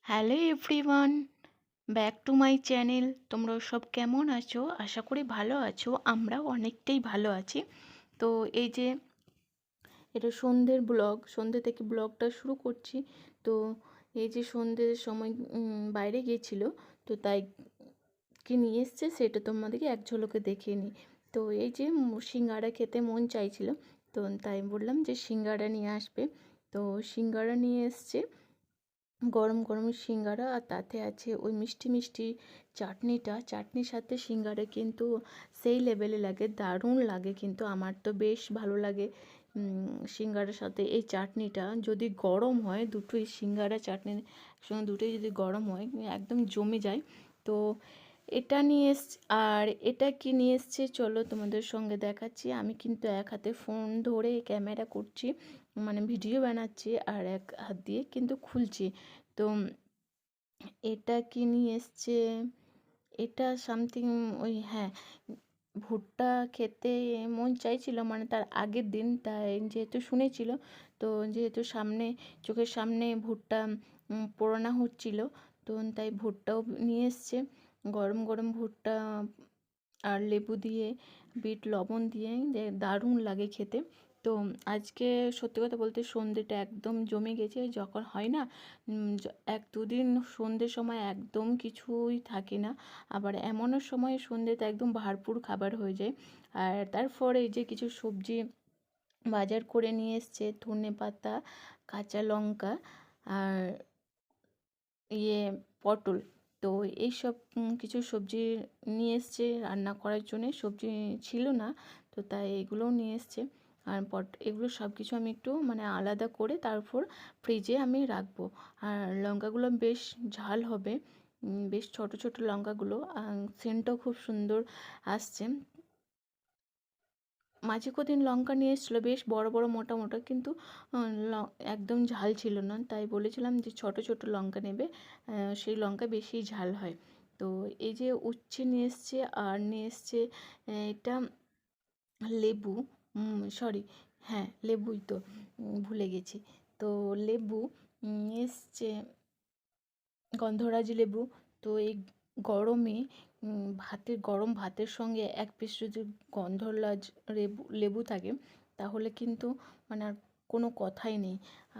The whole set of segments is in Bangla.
Hello everyone, back to my channel. তোমরা সব কেমন আছো? আশা করি ভালো আছো। আমরাও অনেকটাই ভালো আছি। তো এই যে এটা সন্ধ্যের ব্লগ, সন্ধ্যে থেকে ব্লগটা শুরু করছি। তো এই যে সন্ধ্যের সময় বাইরে গিয়েছিল, তো তাই কি নিয়ে এসছে সেটা তোমাদেরকে এক ঝলকে দেখিয়ে নিই। তো এই যে সিঙ্গাড়া খেতে মন চাইছিল, তো তাই বললাম যে সিঙ্গাড়া নিয়ে আসবে। তো সিঙ্গাড়া নিয়ে এসছে, গরম গরম সিঙ্গারা, আর তাতে আছে ওই মিষ্টি মিষ্টি চাটনিটা। চাটনির সাথে সিঙ্গারা কিন্তু সেই লেভেলে লাগে, দারুণ লাগে। কিন্তু আমার তো বেশ ভালো লাগে সিঙ্গারার সাথে এই চাটনিটা যদি গরম হয়, দুটোই সিঙ্গারা চাটনির সঙ্গে দুটোই যদি গরম হয় একদম জমে যায়। তো এটা নিয়ে আর এটা কি নিয়ে এসছে চলো তোমাদের সঙ্গে দেখাচ্ছি। আমি কিন্তু এক হাতে ফোন ধরে ক্যামেরা করছি, মানে ভিডিও বানাচ্ছি, আর এক হাত দিয়ে কিন্তু খুলছি। তো এটা কি নিয়ে এসছে, এটা সামথিং ওই, হ্যাঁ, ভুট্টা খেতে মন চাইছিল, মানে তার আগের দিন, তাই যেহেতু শুনেছিল, তো যেহেতু সামনে চোখের সামনে ভুট্টা পোড়ানো হচ্ছিল, তো তাই ভুট্টাও নিয়ে এসছে। গরম গরম ভুট্টা আর লেবু দিয়ে, বিট লবণ দিয়ে দারুণ লাগে খেতে। তো আজকে সত্যি কথা বলতে সন্ধ্যেটা একদম জমে গেছে। যখন হয় না এক দুদিন সন্ধ্যের সময় একদম কিছুই থাকে না, আবার এমনও সময় সন্ধ্যেতে একদম ভরপুর খাবার হয়ে যায়। আর তারপরে এই যে কিছু সবজি বাজার করে নিয়ে এসছে, ধনেপাতা, কাঁচা লঙ্কা, আর পটল। তো এইসব কিছু সবজি নিয়ে এসছে রান্না করার জন্যে। সবজি ছিল না, তো তাই এগুলোও নিয়ে এসছে। আর এগুলো সব কিছু আমি একটু মানে আলাদা করে তারপর ফ্রিজে আমি রাখবো। আর লঙ্কাগুলো বেশ ঝাল হবে, বেশ ছোট ছোট লঙ্কাগুলো, সেন্টটাও খুব সুন্দর আসছে। মাঝে কদিন লঙ্কা নিয়ে এসেছিলো বেশ বড় বড় মোটা মোটা, কিন্তু একদম ঝাল ছিল না। তাই বলেছিলাম যে ছোট ছোট লঙ্কা নেবে, সেই লঙ্কা বেশি ঝাল হয়। তো এই যে উচ্ছে নিয়ে এসছে, আর নিয়ে এসছে এটা লেবু, সরি, হ্যাঁ লেবুই তো, ভুলে গেছি। তো লেবু এসছে, গন্ধরাজ লেবু। তো এই গরমে গরম ভাতের সঙ্গে এক পিস যদি গন্ধরাজ লেবু থাকে, তাহলে কিন্তু মানে আর কোনো কথাই নেই।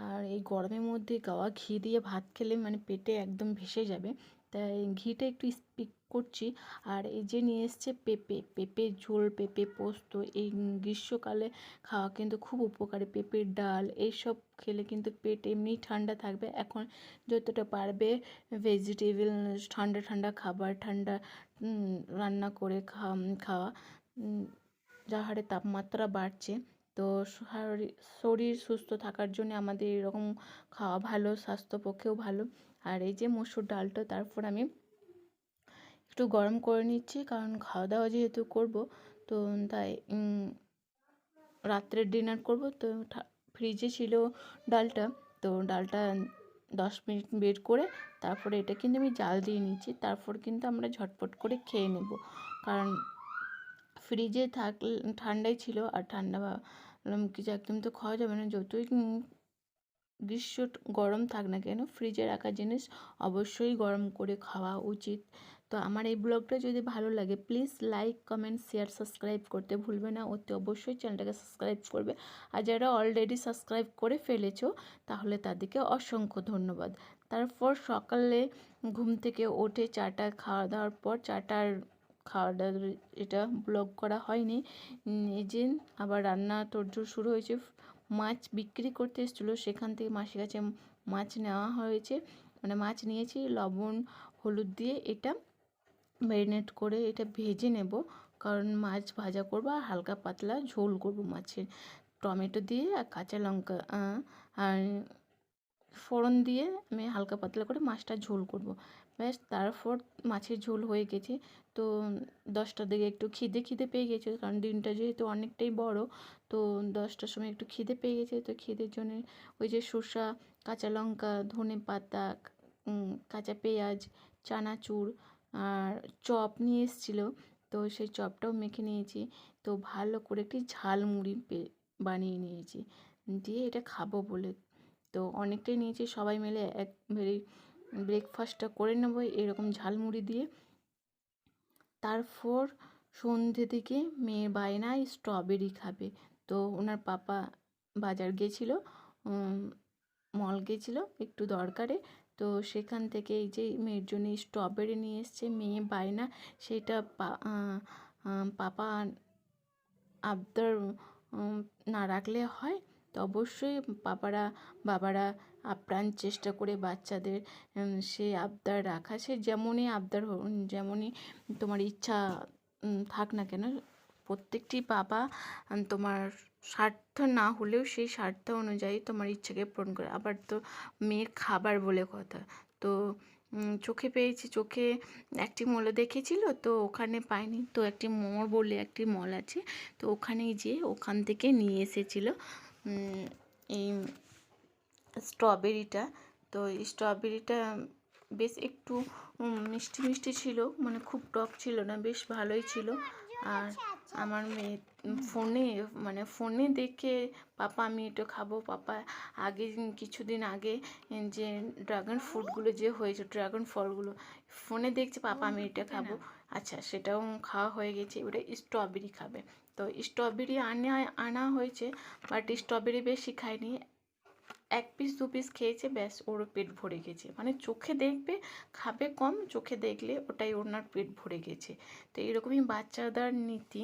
আর এই গরমের মধ্যে গাওয়া ঘি দিয়ে ভাত খেলে মানে পেটে একদম ভেসে যাবে। তাই ঘিটা একটু স্পিক করছি। আর এই যে নিয়ে এসছে পেঁপে ঝোল, পেঁপে পোস্ত, এই গ্রীষ্মকালে খাওয়া কিন্তু খুব উপকারী। পেঁপের ডাল এইসব খেলে কিন্তু পেট এমনি ঠান্ডা থাকবে। এখন যতটা পারবে ভেজিটেবল, ঠান্ডা ঠান্ডা খাবার, ঠান্ডা রান্না করে খাওয়া। যা হারে তাপমাত্রা বাড়ছে, তো শরীর সুস্থ থাকার জন্য আমাদের এরকম খাওয়া ভালো, স্বাস্থ্য পক্ষেও ভালো। আর এই যে মসুর ডালটা তারপর আমি একটু গরম করে নিচ্ছি, কারণ খাওয়া দাওয়া যেহেতু করব, তো তাই রাত্রের ডিনার করব। তো ফ্রিজে ছিল ডালটা, তো ডালটা 10 মিনিট বের করে তারপরে এটা কিন্তু আমি জাল দিয়ে নিচ্ছি। তারপর কিন্তু আমরা ঝটপট করে খেয়ে নেব, কারণ ফ্রিজে থাকলে ঠান্ডাই ছিল, আর ঠান্ডা কিছু একদম তো খাওয়া যাবে না। যতই গ্রীষ্ম গরম থাক না কেন, ফ্রিজে রাখা জিনিস অবশ্যই গরম করে খাওয়া উচিত। তো আমার এই ব্লগটা যদি ভালো লাগে please like, comment, share, subscribe করতে ভুলবে না। অতি অবশ্যই চ্যানেলটাকে সাবস্ক্রাইব করবে। আর যারা অলরেডি সাবস্ক্রাইব করে ফেলেছো তাহলে তাদেরকে অসংখ্য ধন্যবাদ। তারপর সকালে ঘুম থেকে উঠে চাটা খাওয়া দাওয়ার পর, চাটার খাওয়া দাওয়া এটা ব্লগ করা হয়নি। এই যে আবার রান্না তোড়জোড় শুরু হয়েছে। মাছ বিক্রি করতে এসেছিলো, সেখান থেকে মাসির কাছে মাছ নেওয়া হয়েছে, মানে মাছ নিয়েছি। লবণ হলুদ দিয়ে এটা ম্যারিনেট করে এটা ভেজে নেব, কারণ মাছ ভাজা করবো আর হালকা পাতলা ঝোল করব মাছের। টমেটো দিয়ে আর কাঁচা লঙ্কা আর ফোড়ন দিয়ে আমি হালকা পাতলা করে মাছটা ঝোল করব। ব্যাস, তারপর মাছের ঝোল হয়ে গেছে। তো 10টার দিকে একটু খিদে খিদে পেয়ে গেছে, কারণ দিনটা যেহেতু অনেকটাই বড়। তো 10টার সময় একটু খিদে পেয়ে গেছে, তো খিদের জন্য ওই যে শসা, কাঁচা লঙ্কা, ধনে পাতা, কাঁচা পেঁয়াজ, চানাচুর আর চপ নিয়ে এসেছিলো, তো সেই চপটাও মেখে নিয়েছি। তো ভালো করে একটি ঝালমুড়ি বানিয়ে নিয়েছি, দিয়ে এটা খাবো বলে। তো অনেকটাই নিয়েছি, সবাই মিলে একবারে ব্রেকফাস্টটা করে নেবো এরকম ঝালমুড়ি দিয়ে। তারপর সন্ধ্যে দিকে মেয়ের বায়নায় স্ট্রবেরি খাবে। তো ওনার পাপা বাজার গেছিলো, মল গেছিলো একটু দরকারে। তো সেখান থেকে এই যে মেয়ের জন্য স্ট্রবেরি নিয়ে এসছে। মেয়ে বায়না সেটা পাপা আবদার না রাখলে হয়। তো অবশ্যই বাবারা আপ্রাণ চেষ্টা করে বাচ্চাদের সে আবদার রাখা, সে যেমনই আবদার যেমনই তোমার ইচ্ছা থাক না কেন, প্রত্যেকটি বাবা তোমার স্বার্থ না হলেও সেই স্বার্থ অনুযায়ী তোমার ইচ্ছাকে পূরণ করে। আবার তো মেয়ের খাবার বলে কথা, তো চোখে পেয়েছি, চোখে একটি মলে দেখেছিল, তো ওখানে পাইনি, তো একটি মোড় বলে একটি মল আছে, তো ওখানেই যেয়ে ওখান থেকে নিয়ে এসেছিলো এই স্ট্রবেরিটা। তো স্ট্রবেরিটা বেশ একটু মিষ্টি মিষ্টি ছিল, মানে খুব টক ছিল না, বেশ ভালোই ছিল। আর আমার মেয়ে ফোনে দেখে পাপা আমি এটা খাবো, পাপা আগে কিছুদিন আগে যে ড্রাগন ফ্রুটগুলো যে হয়েছে, ড্রাগন ফলগুলো ফোনে দেখছে, পাপা আমি এটা খাবো। আচ্ছা, সেটাও খাওয়া হয়ে গেছে, এবারে স্ট্রবেরি খাবে। তো স্ট্রবেরি আনা হয়েছে, বাট স্ট্রবেরি বেশি খায়নি, 1 পিস 2 পিস খেয়েছে, ব্যাস ওর পেট ভরে গেছে। মানে চোখে দেখবে খাবে কম, চোখে দেখলে ওটাই ওনার পেট ভরে গেছে। তো এরকমই বাচ্চাদের নীতি।